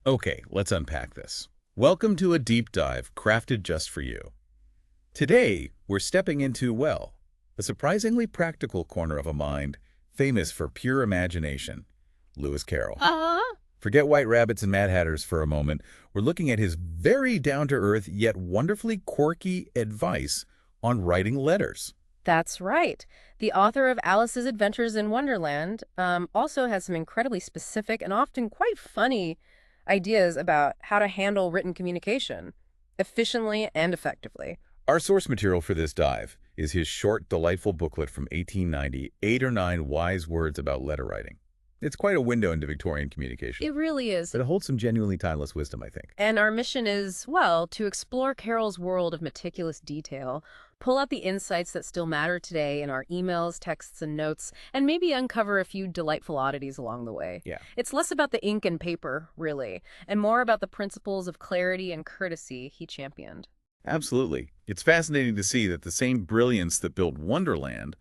Okay, let's unpack this. Welcome to a deep dive crafted just for you. Today, we're stepping into, well, a surprisingly practical corner of a mind famous for pure imagination, Lewis Carroll. Uh-huh. Forget White Rabbits and Mad Hatters for a moment. We're looking at his very down-to-earth yet wonderfully quirky advice on writing letters. That's right. The author of Alice's Adventures in Wonderland also has some incredibly specific and often quite funny ideas about how to handle written communication efficiently and effectively. Our source material for this dive is his short, delightful booklet from 1890, 8 or 9 Wise Words About Letter Writing. It's quite a window into Victorian communication, It really is. but it holds some genuinely timeless wisdom, I think. And our mission is, well, to explore Carol's world of meticulous detail, pull out the insights that still matter today in our emails, texts, and notes, and maybe uncover a few delightful oddities along the way. Yeah. It's less about the ink and paper, really, and more about the principles of clarity and courtesy he championed. Absolutely. It's fascinating to see that the same brilliance that built Wonderland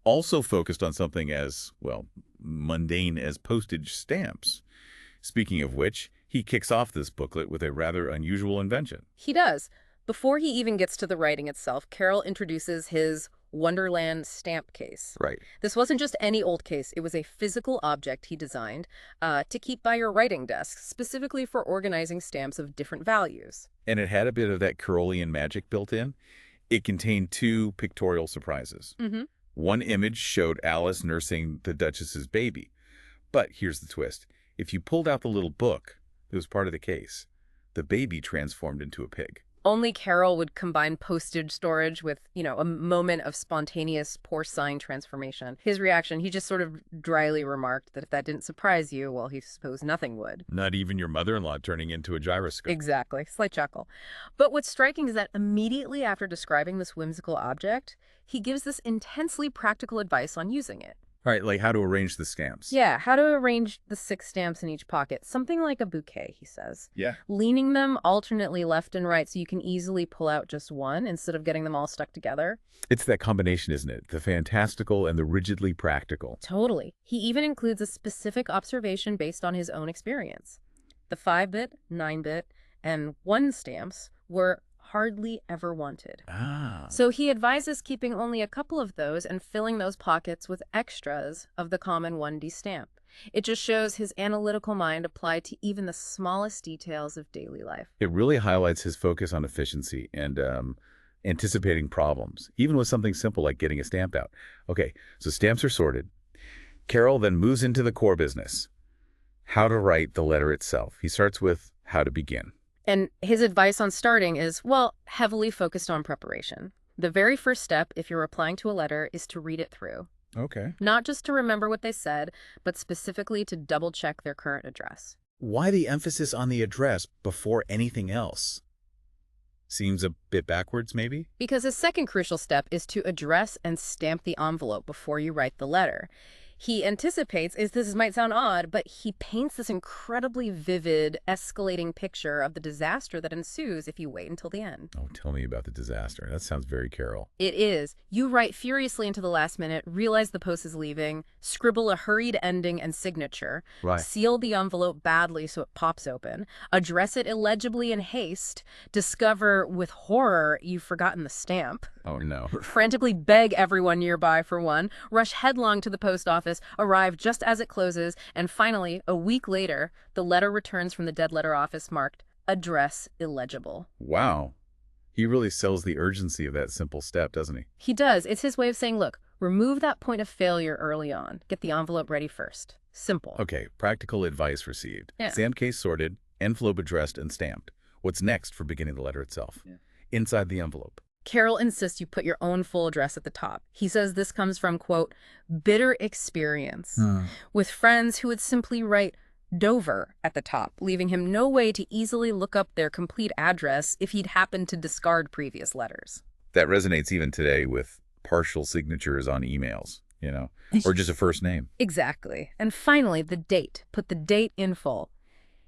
also focused on something as, well, mundane as postage stamps. Speaking of which, he kicks off this booklet with a rather unusual invention. He does. Before he even gets to the writing itself, Carol introduces his Wonderland stamp case. Right. This wasn't just any old case. It was a physical object he designed to keep by your writing desk, specifically for organizing stamps of different values. And it had a bit of that Carrollian magic built in. It contained 2 pictorial surprises. Mm-hmm. One image showed Alice nursing the Duchess's baby. But here's the twist. If you pulled out the little book that was part of the case, the baby transformed into a pig. Only Carol would combine postage storage with, a moment of spontaneous porcine transformation. His reaction, he just sort of dryly remarked that if that didn't surprise you, well, he supposed nothing would. Not even your mother-in-law turning into a gyroscope. Exactly. Slight chuckle. But what's striking is that immediately after describing this whimsical object, he gives this intensely practical advice on using it. All right, like how to arrange the stamps. Yeah, how to arrange the 6 stamps in each pocket. Something like a bouquet, he says. Yeah. Leaning them alternately left and right so you can easily pull out just one instead of getting them all stuck together. It's that combination, isn't it? The fantastical and the rigidly practical. Totally. He even includes a specific observation based on his own experience. The 5-bit, 9-bit, and 1 stamps were hardly ever wanted. Ah. So he advises keeping only a couple of those and filling those pockets with extras of the common 1D stamp. It just shows his analytical mind applied to even the smallest details of daily life. It really highlights his focus on efficiency and anticipating problems, even with something simple like getting a stamp out. Okay, so stamps are sorted. Carroll then moves into the core business, how to write the letter itself. He starts with how to begin. And his advice on starting is, well, heavily focused on preparation. The very first step, if you're replying to a letter, is to read it through. Okay. Not just to remember what they said, but specifically to double-check their current address. Why the emphasis on the address before anything else? Seems a bit backwards, maybe? Because his second crucial step is to address and stamp the envelope before you write the letter. He anticipates, this might sound odd, but he paints this incredibly vivid, escalating picture of the disaster that ensues if you wait until the end. Oh, tell me about the disaster. That sounds very Carroll. It is. You write furiously into the last minute, realize the post is leaving, scribble a hurried ending and signature, Right. seal the envelope badly so it pops open, address it illegibly in haste, discover with horror you've forgotten the stamp, Oh, no. frantically beg everyone nearby for one, rush headlong to the post office, arrive just as it closes, and finally, a week later, the letter returns from the dead letter office marked address illegible. Wow. He really sells the urgency of that simple step, doesn't he? He does. It's his way of saying, look, remove that point of failure early on. Get the envelope ready first. Simple. Okay, practical advice received. Yeah. Stamp case sorted, envelope addressed and stamped. What's next for beginning the letter itself? Yeah. Inside the envelope. Carroll insists you put your own full address at the top. He says this comes from, quote, bitter experience with friends who would simply write Dover at the top, leaving him no way to easily look up their complete address if he'd happened to discard previous letters. That resonates even today with partial signatures on emails, or just a first name. Exactly. And finally, the date. Put the date in full.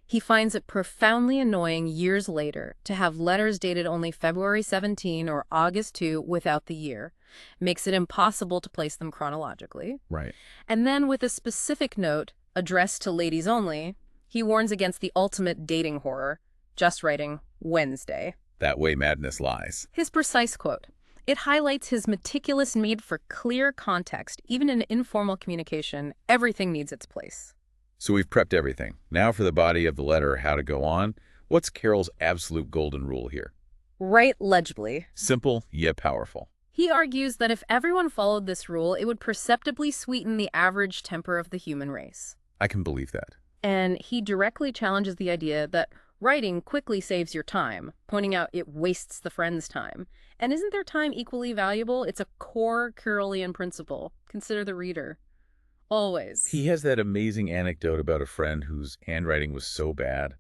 He finds it profoundly annoying years later to have letters dated only February 17 or August 2 without the year. Makes it impossible to place them chronologically. Right. And then with a specific note addressed to ladies only, He warns against the ultimate dating horror, just writing Wednesday. That way madness lies. His precise quote. It highlights his meticulous need for clear context. Even in informal communication, everything needs its place. So we've prepped everything. Now for the body of the letter, how to go on. What's Carroll's absolute golden rule here? Write legibly. Simple, yet powerful. He argues that if everyone followed this rule, it would perceptibly sweeten the average temper of the human race. I can believe that. And he directly challenges the idea that writing quickly saves your time, pointing out it wastes the friend's time. And isn't their time equally valuable? It's a core Carrollian principle. Consider the reader. Always. He has that amazing anecdote about a friend whose handwriting was so bad.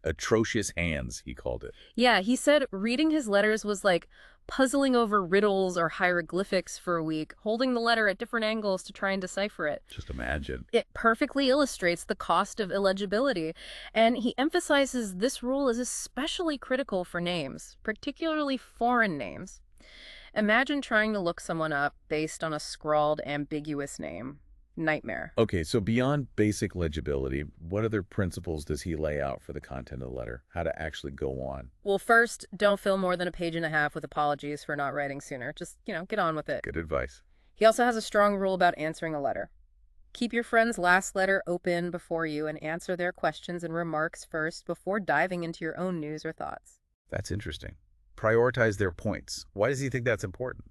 Atrocious hands, he called it. Yeah, he said reading his letters was like puzzling over riddles or hieroglyphics for a week, holding the letter at different angles to try and decipher it. Just imagine. It perfectly illustrates the cost of illegibility, and he emphasizes this rule is especially critical for names, particularly foreign names. Imagine trying to look someone up based on a scrawled, ambiguous name. Nightmare. Okay, so beyond basic legibility, what other principles does he lay out for the content of the letter? How to actually go on? Well, first, don't fill more than a page and a half with apologies for not writing sooner. Just, get on with it. Good advice. He also has a strong rule about answering a letter. Keep your friend's last letter open before you and answer their questions and remarks first before diving into your own news or thoughts. That's interesting. Prioritize their points. Why does he think that's important?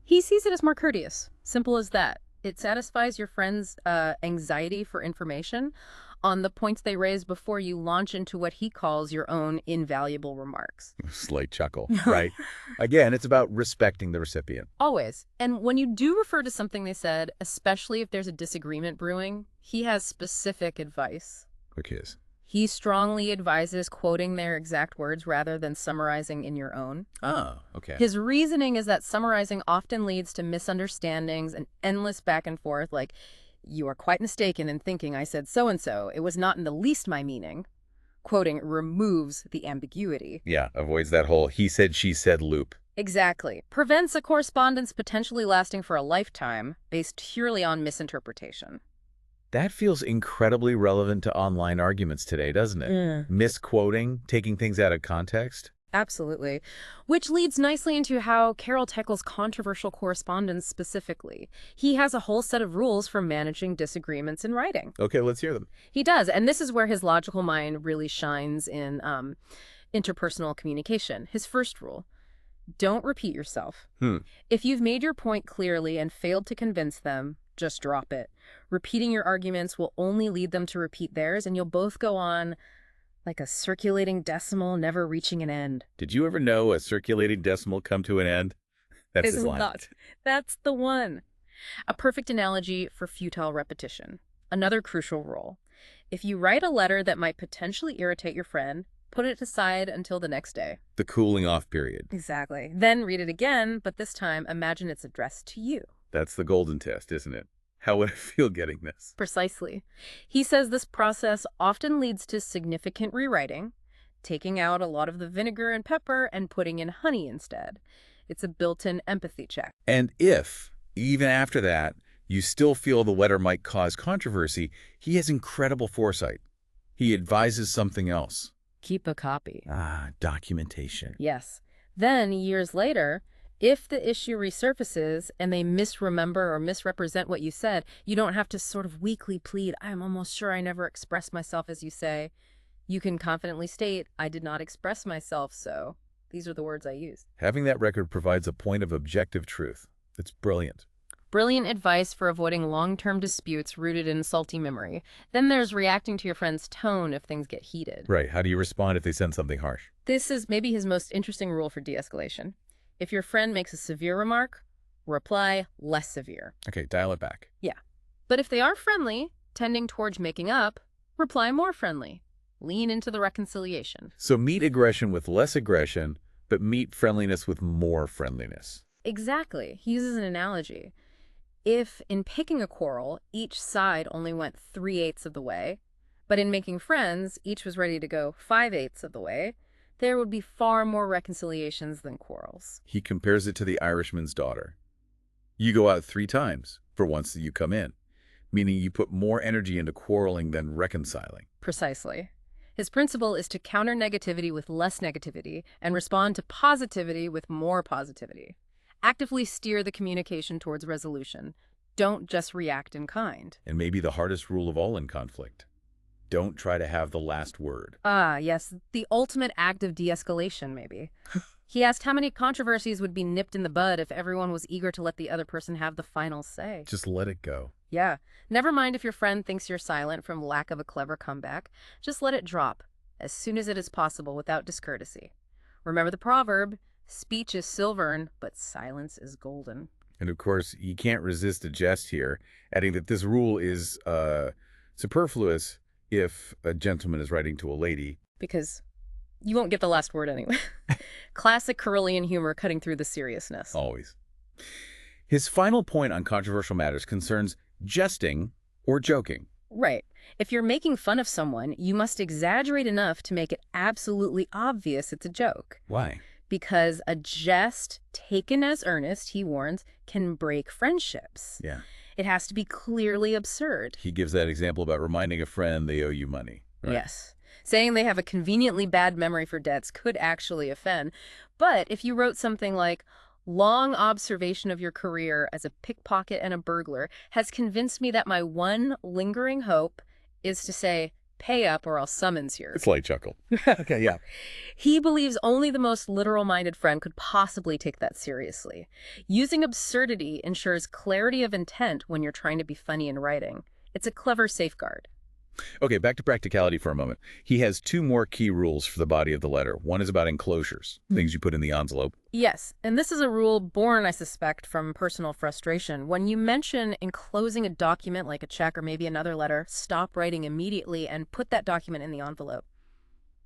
He sees it as more courteous. Simple as that. It satisfies your friend's anxiety for information on the points they raise before you launch into what he calls your own invaluable remarks. Slight chuckle, right? Again, it's about respecting the recipient. Always. And when you do refer to something they said, especially if there's a disagreement brewing, he has specific advice. Which is? He strongly advises quoting their exact words rather than summarizing in your own. Oh, okay. His reasoning is that summarizing often leads to misunderstandings and endless back and forth, like, you are quite mistaken in thinking I said so-and-so. It was not in the least my meaning. Quoting removes the ambiguity. Yeah, avoids that whole he said, she said loop. Exactly. Prevents a correspondence potentially lasting for a lifetime based purely on misinterpretation. That feels incredibly relevant to online arguments today, doesn't it? Misquoting, taking things out of context. Absolutely. Which leads nicely into how Carroll tackles controversial correspondence specifically. He has a whole set of rules for managing disagreements in writing. Okay, let's hear them. He does, and this is where his logical mind really shines in interpersonal communication. His first rule, don't repeat yourself. If you've made your point clearly and failed to convince them, just drop it. Repeating your arguments will only lead them to repeat theirs, and you'll both go on like a circulating decimal never reaching an end. Did you ever know a circulating decimal come to an end? That's his line. That's the one. A perfect analogy for futile repetition. Another crucial rule. If you write a letter that might potentially irritate your friend, put it aside until the next day. The cooling off period. Exactly. Then read it again, but this time imagine it's addressed to you. That's the golden test, isn't it? How would I feel getting this? Precisely. He says this process often leads to significant rewriting, taking out a lot of the vinegar and pepper and putting in honey instead. It's a built-in empathy check. And if, even after that, you still feel the letter might cause controversy, he has incredible foresight. He advises something else. Keep a copy. Documentation. Yes. Then, years later, if the issue resurfaces and they misremember or misrepresent what you said, you don't have to sort of weakly plead, I'm almost sure I never expressed myself as you say. You can confidently state, I did not express myself, so these are the words I used. Having that record provides a point of objective truth. It's brilliant. Brilliant advice for avoiding long-term disputes rooted in salty memory. Then there's reacting to your friend's tone if things get heated. Right. How do you respond if they send something harsh? This is maybe his most interesting rule for de-escalation. If your friend makes a severe remark, reply less severe. Okay, dial it back. Yeah. But if they are friendly, tending towards making up, reply more friendly. Lean into the reconciliation. So meet aggression with less aggression, but meet friendliness with more friendliness. Exactly. He uses an analogy. If, in picking a quarrel, each side only went 3/8 of the way, but in making friends, each was ready to go 5/8 of the way, there would be far more reconciliations than quarrels. He compares it to the Irishman's daughter. You go out 3 times for once that you come in. Meaning you put more energy into quarreling than reconciling. Precisely. His principle is to counter negativity with less negativity and respond to positivity with more positivity. Actively steer the communication towards resolution. Don't just react in kind. And maybe the hardest rule of all in conflict. Don't try to have the last word. Ah, yes, the ultimate act of de-escalation, maybe. He asked how many controversies would be nipped in the bud if everyone was eager to let the other person have the final say. Just let it go. Yeah. Never mind if your friend thinks you're silent from lack of a clever comeback. Just let it drop as soon as it is possible without discourtesy. Remember the proverb, speech is silvern, but silence is golden. And of course, you can't resist a jest here, adding that this rule is superfluous if a gentleman is writing to a lady. Because you won't get the last word anyway. Classic Carrollian humor cutting through the seriousness. Always. His final point on controversial matters concerns jesting or joking. Right. If you're making fun of someone, you must exaggerate enough to make it absolutely obvious it's a joke. Why? Because a jest taken as earnest, he warns, can break friendships. Yeah. It has to be clearly absurd. He gives that example about reminding a friend they owe you money. Right? Yes. Saying they have a conveniently bad memory for debts could actually offend. But if you wrote something like, long observation of your career as a pickpocket and a burglar has convinced me that my one lingering hope is to say, pay up or I'll summons you. It's light chuckle. Okay, yeah. He believes only the most literal-minded friend could possibly take that seriously. Using absurdity ensures clarity of intent when you're trying to be funny in writing. It's a clever safeguard. Okay, back to practicality for a moment. He has two more key rules for the body of the letter. One is about enclosures, things you put in the envelope. Yes, and this is a rule born, I suspect, from personal frustration. When you mention enclosing a document like a check or maybe another letter, stop writing immediately and put that document in the envelope.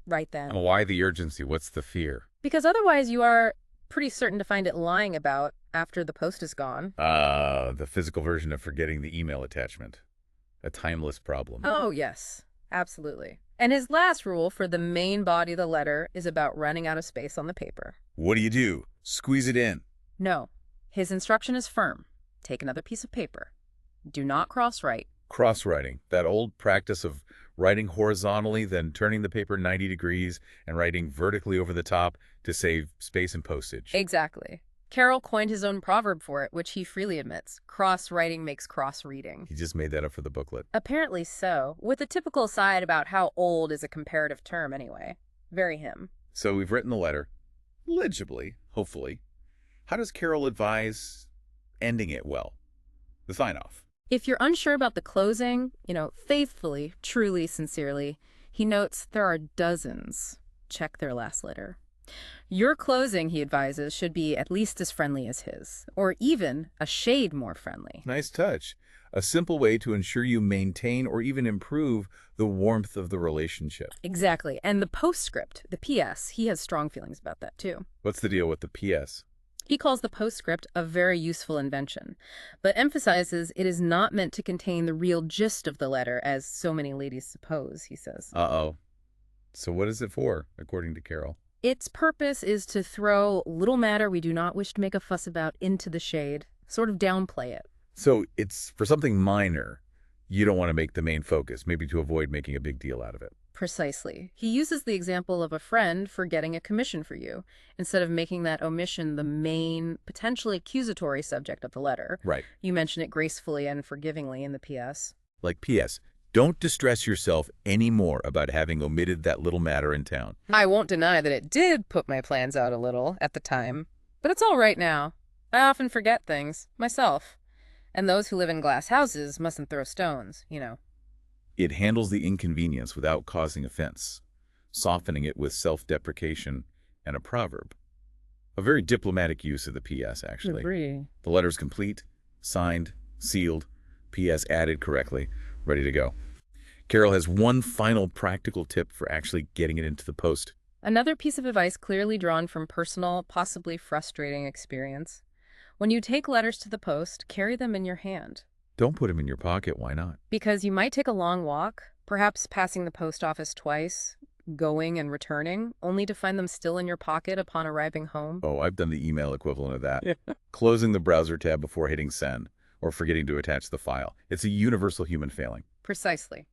Right then. Why the urgency? What's the fear? Because otherwise you are pretty certain to find it lying about after the post is gone. The physical version of forgetting the email attachment. A timeless problem. Oh, yes, absolutely. And his last rule for the main body of the letter is about running out of space on the paper. What do? Squeeze it in. No, his instruction is firm. Take another piece of paper. Do not cross-write. Cross-writing, that old practice of writing horizontally, then turning the paper 90 degrees and writing vertically over the top to save space and postage. Exactly. Carroll coined his own proverb for it, which he freely admits. Cross-writing makes cross-reading. He just made that up for the booklet. Apparently so, with a typical aside about how old is a comparative term anyway. Very him. So we've written the letter, legibly, hopefully. How does Carroll advise ending it well? The sign-off. If you're unsure about the closing, faithfully, truly, sincerely, he notes there are dozens. Check their last letter. Your closing, he advises, should be at least as friendly as his, or even a shade more friendly. Nice touch. A simple way to ensure you maintain or even improve the warmth of the relationship. Exactly. And the postscript, the PS, he has strong feelings about that too. What's the deal with the PS? He calls the postscript a very useful invention, but emphasizes it is not meant to contain the real gist of the letter, as so many ladies suppose, he says. Uh-oh. So what is it for, according to Carroll? Its purpose is to throw little matter we do not wish to make a fuss about into the shade, sort of downplay it. So it's for something minor, you don't want to make the main focus, maybe to avoid making a big deal out of it. Precisely. He uses the example of a friend for getting a commission for you, instead of making that omission the main, potentially accusatory subject of the letter. Right. You mention it gracefully and forgivingly in the PS. Like PS, don't distress yourself any more about having omitted that little matter in town. I won't deny that it did put my plans out a little at the time, but it's all right now. I often forget things, myself. And those who live in glass houses mustn't throw stones, It handles the inconvenience without causing offense, softening it with self-deprecation and a proverb. A very diplomatic use of the PS, actually. Agree. The letter's complete, signed, sealed, PS added correctly, ready to go. Carroll has one final practical tip for actually getting it into the post. Another piece of advice clearly drawn from personal, possibly frustrating experience. When you take letters to the post, carry them in your hand. Don't put them in your pocket, why not? Because you might take a long walk, perhaps passing the post office twice, going and returning, only to find them still in your pocket upon arriving home. Oh, I've done the email equivalent of that. Closing the browser tab before hitting send. or forgetting to attach the file. It's a universal human failing. Precisely.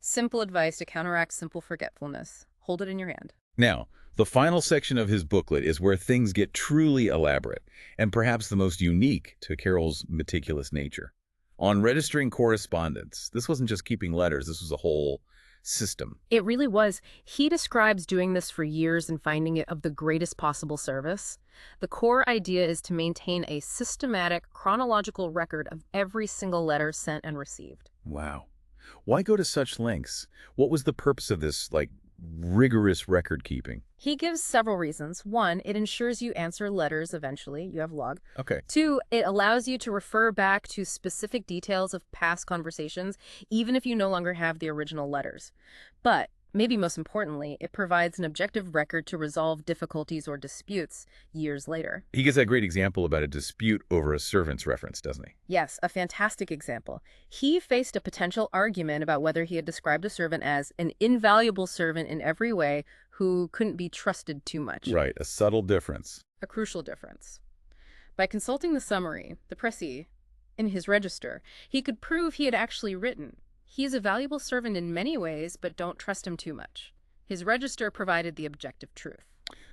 Simple advice to counteract simple forgetfulness. Hold it in your hand. Now, the final section of his booklet is where things get truly elaborate, and perhaps the most unique to Carroll's meticulous nature. On registering correspondence, this wasn't just keeping letters, this was a whole system. It really was. He describes doing this for years and finding it of the greatest possible service. The core idea is to maintain a systematic, chronological record of every single letter sent and received. Wow. Why go to such lengths? What was the purpose of this, rigorous record keeping? He gives several reasons. One, it ensures you answer letters eventually. You have log. Okay. Two, it allows you to refer back to specific details of past conversations, even if you no longer have the original letters. But maybe most importantly, it provides an objective record to resolve difficulties or disputes years later. He gives that great example about a dispute over a servant's reference, doesn't he? Yes, a fantastic example. He faced a potential argument about whether he had described a servant as an invaluable servant in every way who couldn't be trusted too much. Right, a subtle difference. A crucial difference. By consulting the summary, the précis, in his register, he could prove he had actually written, "He is a valuable servant in many ways, but don't trust him too much." His register provided the objective truth.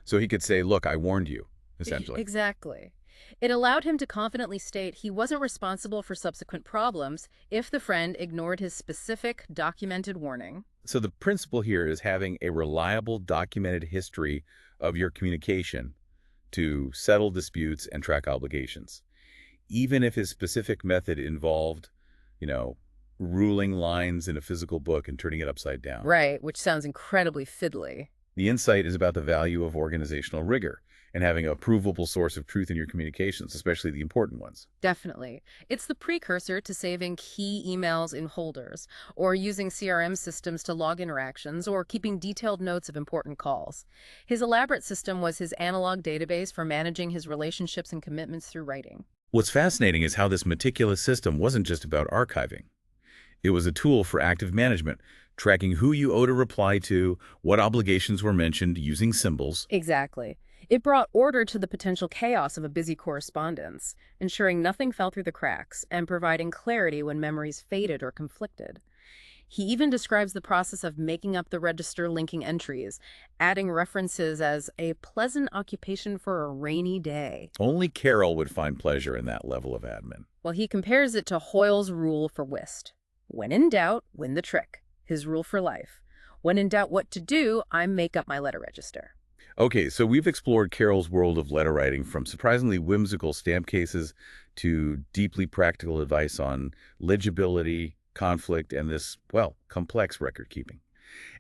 So he could say, look, I warned you, essentially. Exactly. It allowed him to confidently state he wasn't responsible for subsequent problems if the friend ignored his specific, documented warning. So the principle here is having a reliable, documented history of your communication to settle disputes and track obligations. Even if his specific method involved, ruling lines in a physical book and turning it upside down. Right, which sounds incredibly fiddly. The insight is about the value of organizational rigor and having a provable source of truth in your communications, especially the important ones. Definitely. It's the precursor to saving key emails in holders, or using CRM systems to log interactions, or keeping detailed notes of important calls. His elaborate system was his analog database for managing his relationships and commitments through writing. What's fascinating is how this meticulous system wasn't just about archiving. It was a tool for active management, tracking who you owed a reply to, what obligations were mentioned, using symbols. Exactly. It brought order to the potential chaos of a busy correspondence, ensuring nothing fell through the cracks and providing clarity when memories faded or conflicted. He even describes the process of making up the register linking entries, adding references as a pleasant occupation for a rainy day. Only Carroll would find pleasure in that level of admin. Well, he compares it to Hoyle's rule for whist. When in doubt, win the trick. His rule for life. When in doubt what to do, I make up my letter register. Okay, so we've explored Carroll's world of letter writing, from surprisingly whimsical stamp cases to deeply practical advice on legibility, conflict, and this, complex record keeping.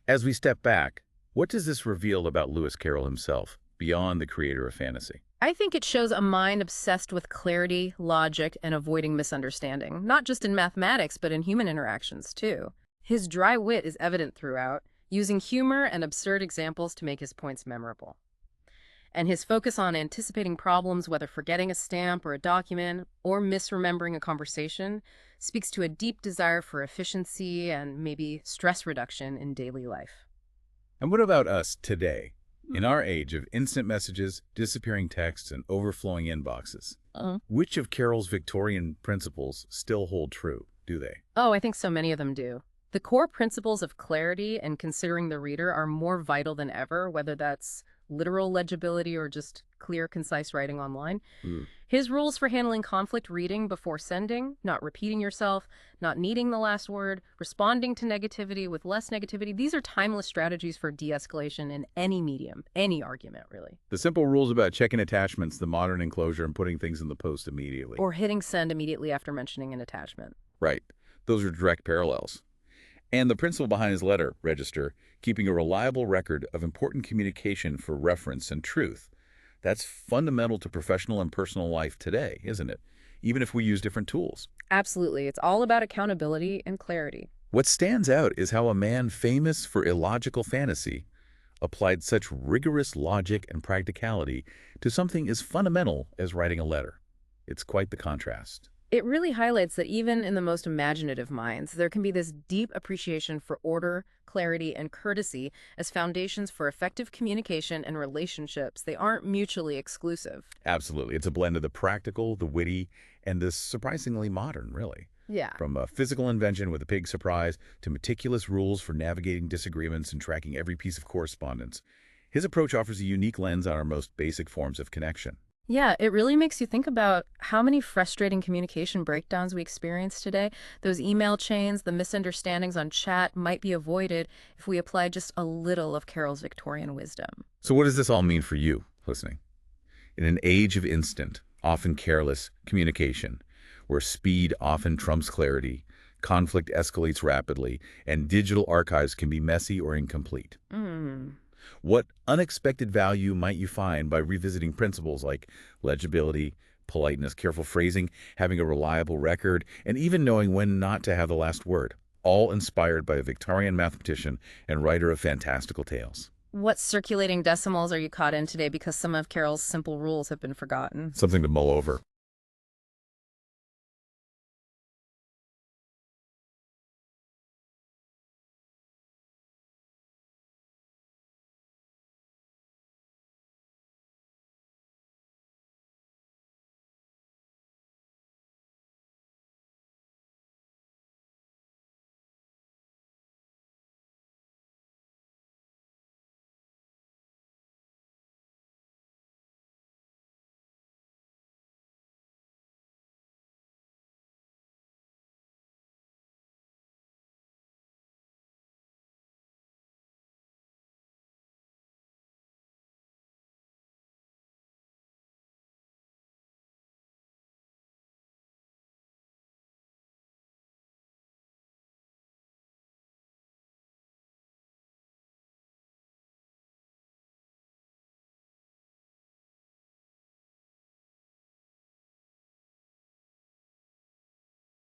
As we step back, what does this reveal about Lewis Carroll himself, beyond the creator of fantasy? I think it shows a mind obsessed with clarity, logic, and avoiding misunderstanding, not just in mathematics, but in human interactions, too. His dry wit is evident throughout, using humor and absurd examples to make his points memorable. And his focus on anticipating problems, whether forgetting a stamp or a document, or misremembering a conversation, speaks to a deep desire for efficiency and maybe stress reduction in daily life. And what about us today? In our age of instant messages, disappearing texts, and overflowing inboxes, which of Carroll's Victorian principles still hold true, do they? Oh, I think so many of them do. The core principles of clarity and considering the reader are more vital than ever, whether that's literal legibility or just clear, concise writing online. His rules for handling conflict: reading before sending, not repeating yourself, not needing the last word, responding to negativity with less negativity. These are timeless strategies for de-escalation in any medium, any argument, really. The simple rules about checking attachments, the modern enclosure, and putting things in the post immediately. Or hitting send immediately after mentioning an attachment. Right. Those are direct parallels. And the principle behind his letter register, keeping a reliable record of important communication for reference and truth. That's fundamental to professional and personal life today, isn't it? Even if we use different tools. Absolutely. It's all about accountability and clarity. What stands out is how a man famous for illogical fantasy applied such rigorous logic and practicality to something as fundamental as writing a letter. It's quite the contrast. It really highlights that even in the most imaginative minds, there can be this deep appreciation for order, clarity, and courtesy as foundations for effective communication and relationships. They aren't mutually exclusive. Absolutely. It's a blend of the practical, the witty, and the surprisingly modern, really. Yeah. From a physical invention with a big surprise to meticulous rules for navigating disagreements and tracking every piece of correspondence, his approach offers a unique lens on our most basic forms of connection. Yeah, it really makes you think about how many frustrating communication breakdowns we experience today. Those email chains, the misunderstandings on chat might be avoided if we applied just a little of Carroll's Victorian wisdom. So what does this all mean for you, listening? In an age of instant, often careless communication, where speed often trumps clarity, conflict escalates rapidly, and digital archives can be messy or incomplete. What unexpected value might you find by revisiting principles like legibility, politeness, careful phrasing, having a reliable record, and even knowing when not to have the last word, all inspired by a Victorian mathematician and writer of fantastical tales? What circulating decimals are you caught in today because some of Carroll's simple rules have been forgotten? Something to mull over.